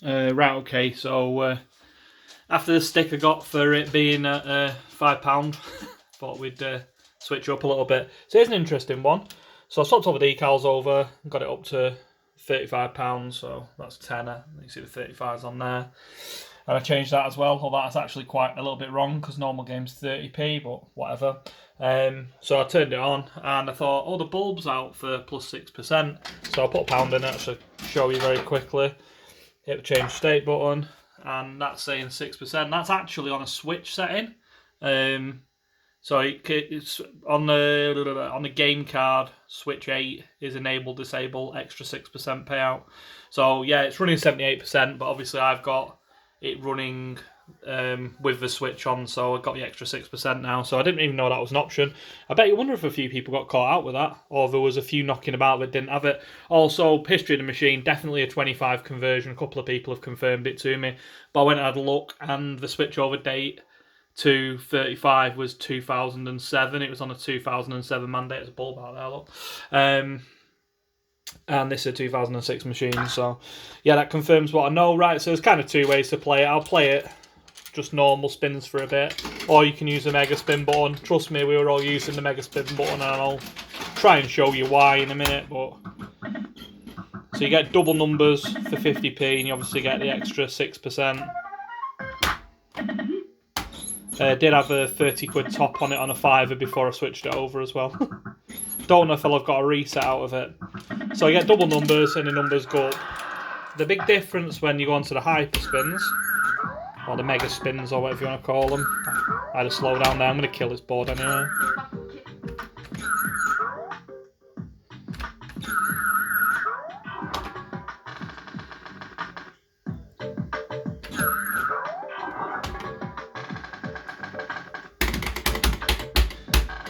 Right, okay, so after the stick I got for it being at £5, thought we'd switch up a little bit. So here's an interesting one. So I swapped all the decals over, got it up to £35, so that's tenner. You see the 35s on there. And I changed that as well, although that's actually quite a little bit wrong because normal game's 30p, but whatever. So I turned it on and I thought, oh, the bulb's out for plus 6%. So I put a pound in it to show you very quickly. Hit the change state button and that's saying 6%. That's actually on a switch setting. So it's on the game card, switch 8 is enable, disable, extra 6% payout. So yeah, it's running 78%, but obviously I've got it running with the switch on, so I got the extra 6% now. So I didn't even know that was an option. I wonder if a few people got caught out with that, or there was a few knocking about that didn't have it. Also, history of the machine, definitely a 25 conversion. A couple of people have confirmed it to me, but I went and had a look, and the switchover date to 35 was 2007. It was on a 2007 mandate. There's a bulb out there, look. And this is a 2006 machine, so yeah, that confirms what I know. Right, so there's kind of two ways to play it. I'll play it just normal spins for a bit, or you can use the mega spin button. Trust me, we were all using the mega spin button, and I'll try and show you why in a minute. But so you get double numbers for 50p, and you obviously get the extra 6%. Did have a 30 quid top on it on a fiver before I switched it over as well. Don't know if I've got a reset out of it. So you get double numbers and the numbers go up. The big difference when you go onto the hyper spins, or the mega spins, or whatever you want to call them. I had to slow down there. I'm going to kill this board anyway.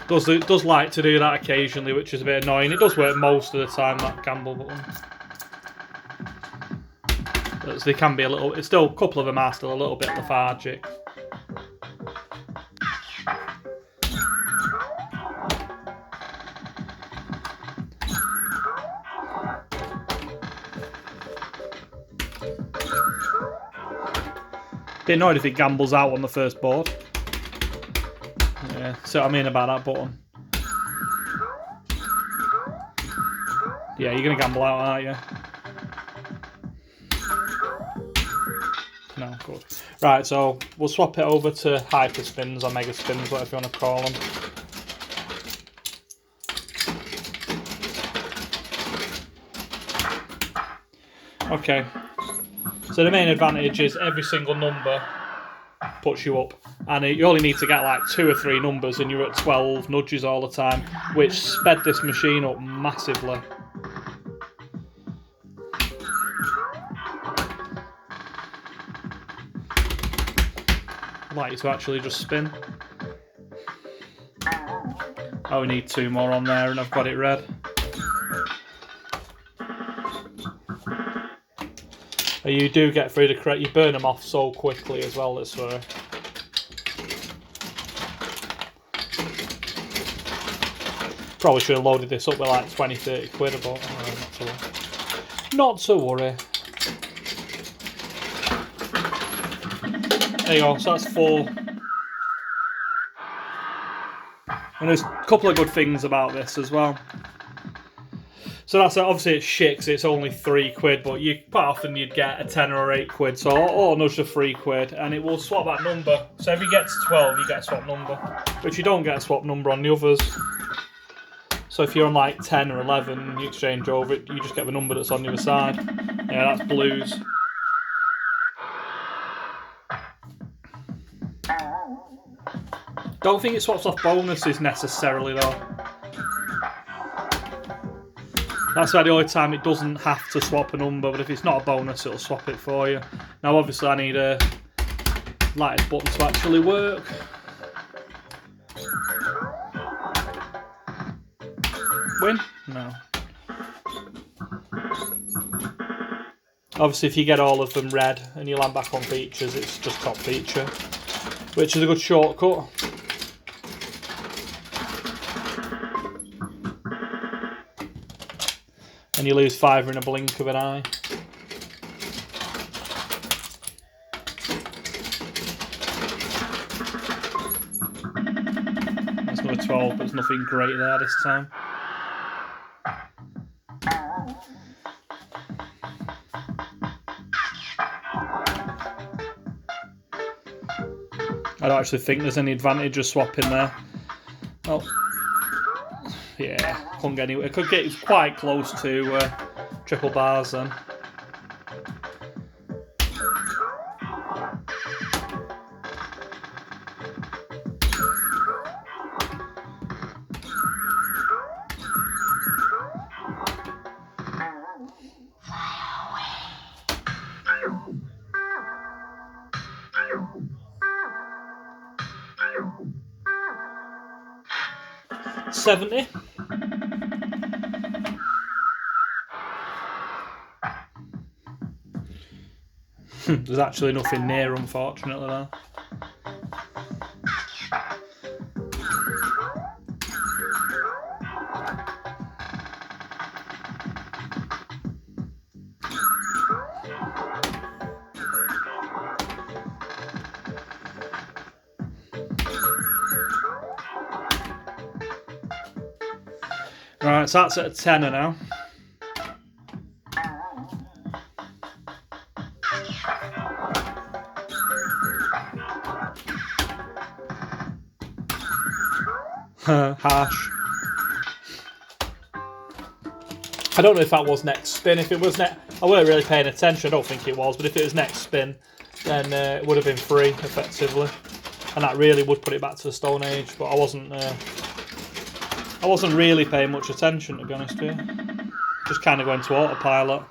Does like to do that occasionally, which is a bit annoying. It does work most of the time, that gamble button. But they can be a little... It's still, a couple of them are still a little bit lethargic. Bit annoyed if it gambles out on the first board. Yeah, see what I mean about that button. Yeah, you're going to gamble out, aren't you? No, good. Right, so we'll swap it over to hyper spins or mega spins, whatever you want to call them. Okay. So the main advantage is every single number puts you up. And you only need to get like 2 or 3 numbers and you're at 12 nudges all the time, which sped this machine up massively. I'd like you to actually just spin. I only need 2 more on there and I've got it red. You do get through the correct, you burn them off so quickly as well, this way. Probably should have loaded this up with like 20-30 quid, but not to worry. There you go, so that's 4. And there's a couple of good things about this as well. So that's obviously it's shit because it's only 3 quid, but you quite often you'd get a 10 or 8 quid. So or nudge to 3 quid, and it will swap that number. So if you get to 12, you get a swap number, but you don't get a swap number on the others. So if you're on like 10 or 11 and you exchange over it, you just get the number that's on the other side. Yeah, that's blues. Don't think it swaps off bonuses necessarily though. That's about the only time it doesn't have to swap a number, but if it's not a bonus, it'll swap it for you. Now obviously I need a light button to actually work. Win? No. Obviously if you get all of them red and you land back on features, it's just top feature, which is a good shortcut. And you lose 5 in a blink of an eye. 12, but there's nothing great there this time. I don't actually think there's any advantage of swapping there. Oh, yeah, couldn't get anywhere. Could get quite close to triple bars then. $70. There's actually nothing near, unfortunately, there. Right, so that's at a tenner now. Harsh. I don't know if that was next spin. If it was I weren't really paying attention. I don't think it was, but if it was next spin, then it would have been free effectively, and that really would put it back to the Stone Age. But I wasn't really paying much attention, to be honest with you. Just kind of going to autopilot.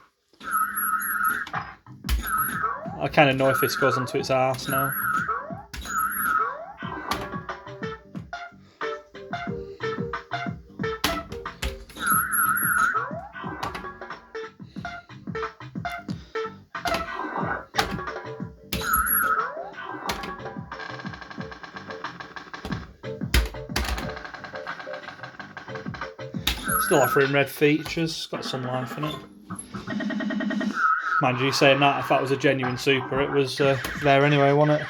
I kind of know if this goes onto its arse now. Still offering red features, got some life in it. Mind you, saying that, if that was a genuine super, it was there anyway, wasn't it?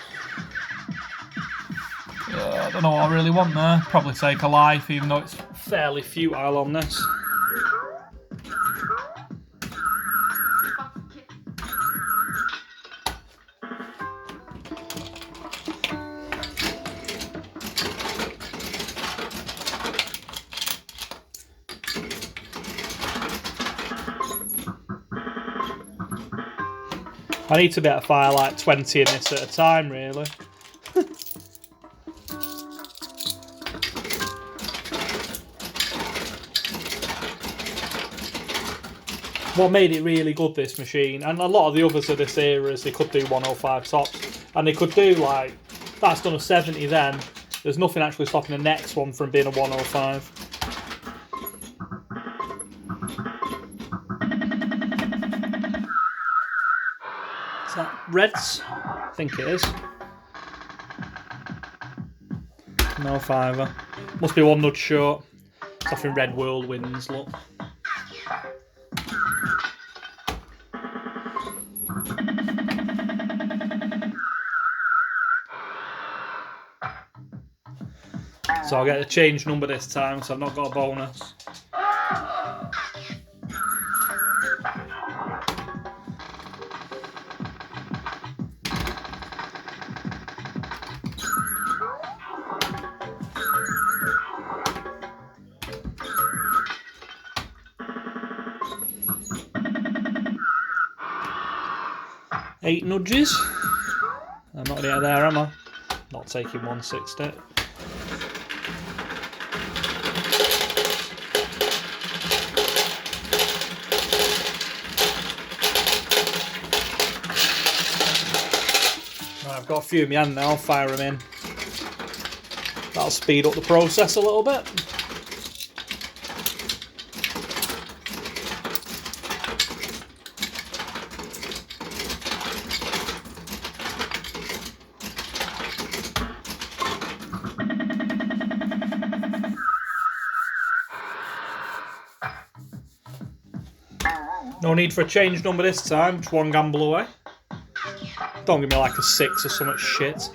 I don't know what I really want there. Probably take a life, even though it's fairly futile on this. I need to be able to fire like 20 in this at a time, really. What made it really good, this machine, and a lot of the others of this era, is they could do 105 tops, and they could do like, that's done a 70 then, there's nothing actually stopping the next one from being a 105. Is that Reds? I think it is. No fiver. Must be one nudge short. It's offering red whirlwinds, look. So I'll get a change number this time, so I've not got a bonus. Eight nudges. I'm not near there, am I? Not taking 160. Right, I've got a few in my hand now, I'll fire them in. That'll speed up the process a little bit. No need for a change number this time, just one gamble away. Don't give me like a 6 or something shit.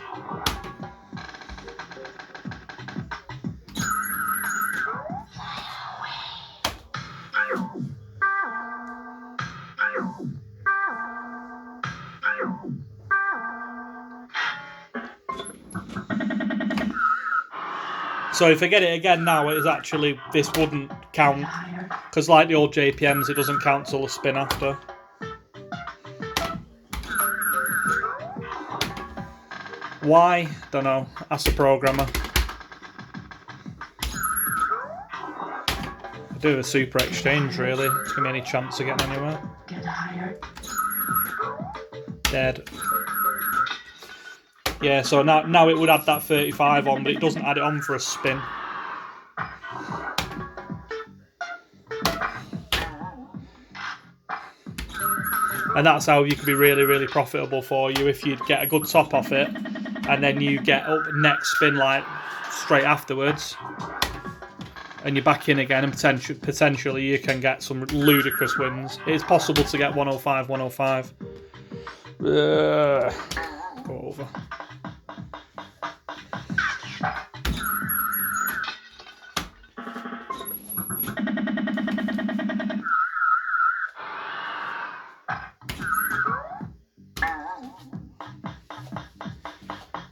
So if I get it again now, it is actually, this wouldn't count. Because like the old JPMs, it doesn't count till a spin after. Why? Don't know. Ask the programmer. I do a super exchange, really. It's give me any chance of getting anywhere. Dead. Yeah, so now it would add that 35 on, but it doesn't add it on for a spin. And that's how you could be really, really profitable for you if you'd get a good top off it, and then you get up next spin like straight afterwards, and you're back in again, and potentially you can get some ludicrous wins. It's possible to get 105, 105. Go over.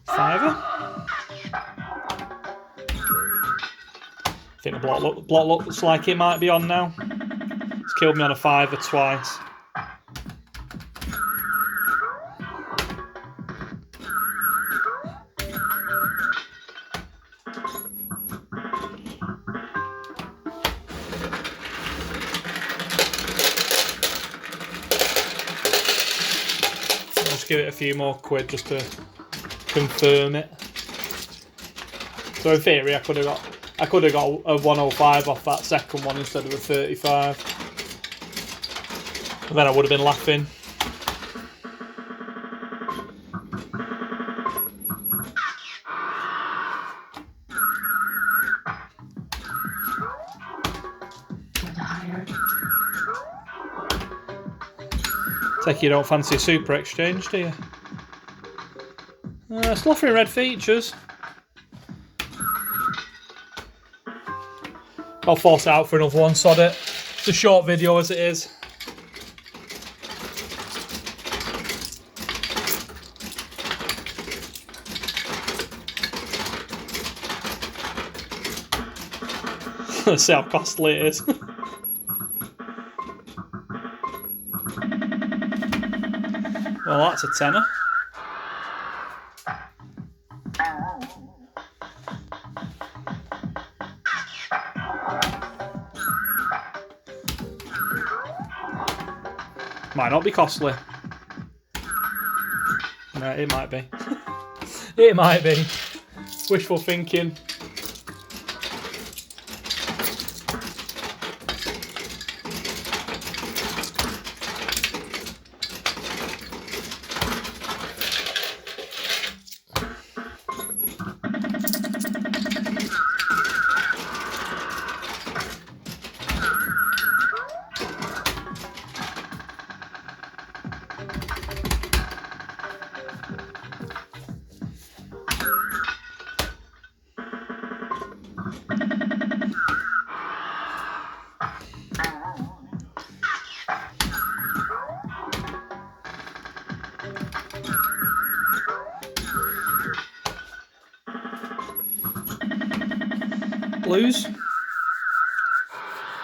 Fiver. I think the block looks like it might be on now. It's killed me on a fiver twice. I'll just give it a few more quid just to confirm it. So in theory, I could have got a 105 off that second one instead of a 35. And then I would have been laughing. Take you don't fancy a super exchange, do you? Still offering red features. I'll force it out for another one, sod it. It's a short video as it is. Let's see how costly it is. Well, that's a tenner. Might not be costly. No, it might be. It might be. Wishful thinking. Blues.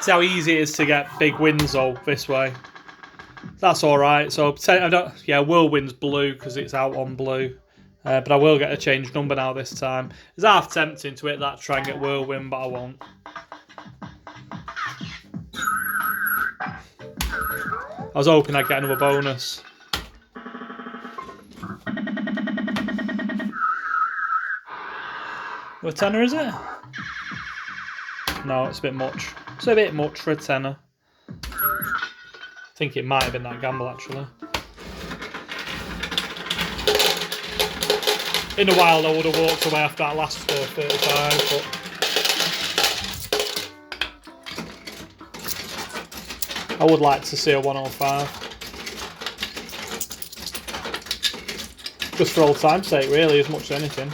See how easy it is to get big wins though this way. That's all right. So I don't. Yeah, Whirlwind's blue because it's out on blue. But I will get a changed number now this time. It's half tempting to hit that, try and get Whirlwind, but I won't. I was hoping I'd get another bonus. What tenner is it? No, it's a bit much. It's a bit much for a tenner. I think it might have been that gamble actually. In a while I would have walked away after that last 35, but I would like to see a 105. Just for old time's sake really, as much as anything.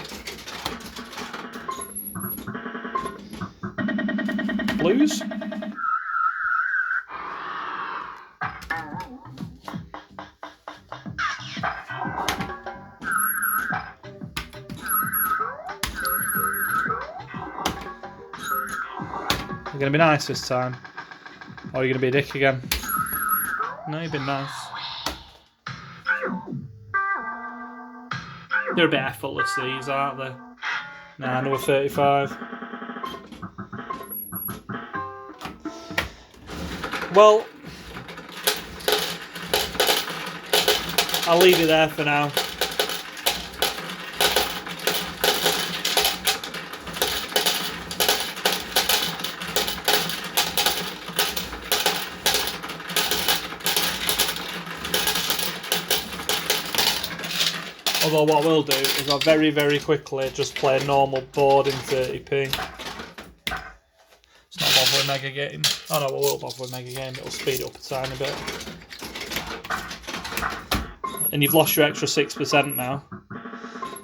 Blues. You're going to be nice this time. Or are you going to be a dick again? No, you've been nice. They're a bit effortless, these, aren't they? Nah, number 35. Well, I'll leave it there for now. Although what we'll do is I'll very, very quickly just play a normal board in 30p. It's not bother with Mega Game. Oh no, we will bother with Mega Game. It'll speed it up a tiny bit. And you've lost your extra 6% now.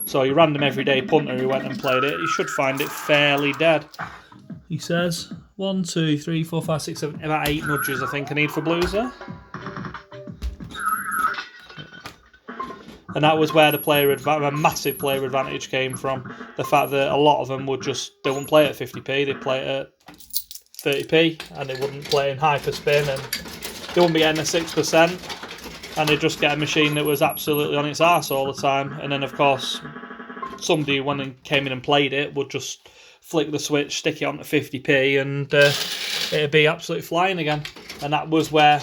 So your random everyday punter who went and played it, you should find it fairly dead. He says 1, 2, 3, 4, 5, 6, 7, about 8 nudges I think I need for blues there. And that was where a massive player advantage came from. The fact that a lot of them they wouldn't play at 50p, they'd play it at 30p, and they wouldn't play in hyperspin, and they wouldn't be getting a 6%, and they'd just get a machine that was absolutely on its arse all the time. And then, of course, somebody who came in and played it would just flick the switch, stick it onto 50p, and it'd be absolutely flying again. And that was where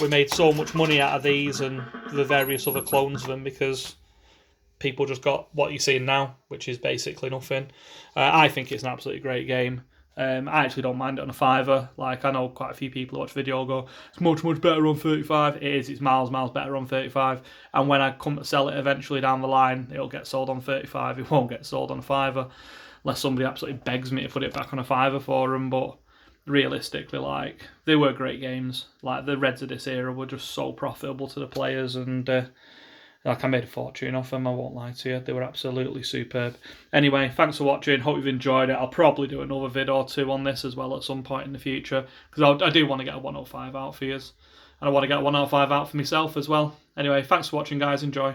we made so much money out of these and the various other clones of them, because people just got what you're seeing now, which is basically nothing. I think it's an absolutely great game. I actually don't mind it on a $5. Like, I know quite a few people who watch video go, it's much, much better on 35. It is. It's miles, miles better on 35. And when I come to sell it eventually down the line, it'll get sold on 35. It won't get sold on a $5 unless somebody absolutely begs me to put it back on a $5 for them. But realistically, like, they were great games. Like, the Reds of this era were just so profitable to the players, and like, I made a fortune off them, I won't lie to you. They were absolutely superb. Anyway, thanks for watching. Hope you've enjoyed it. I'll probably do another vid or two on this as well at some point in the future, because I do want to get a 105 out for you, and I want to get a 105 out for myself as well. Anyway, thanks for watching, guys. Enjoy.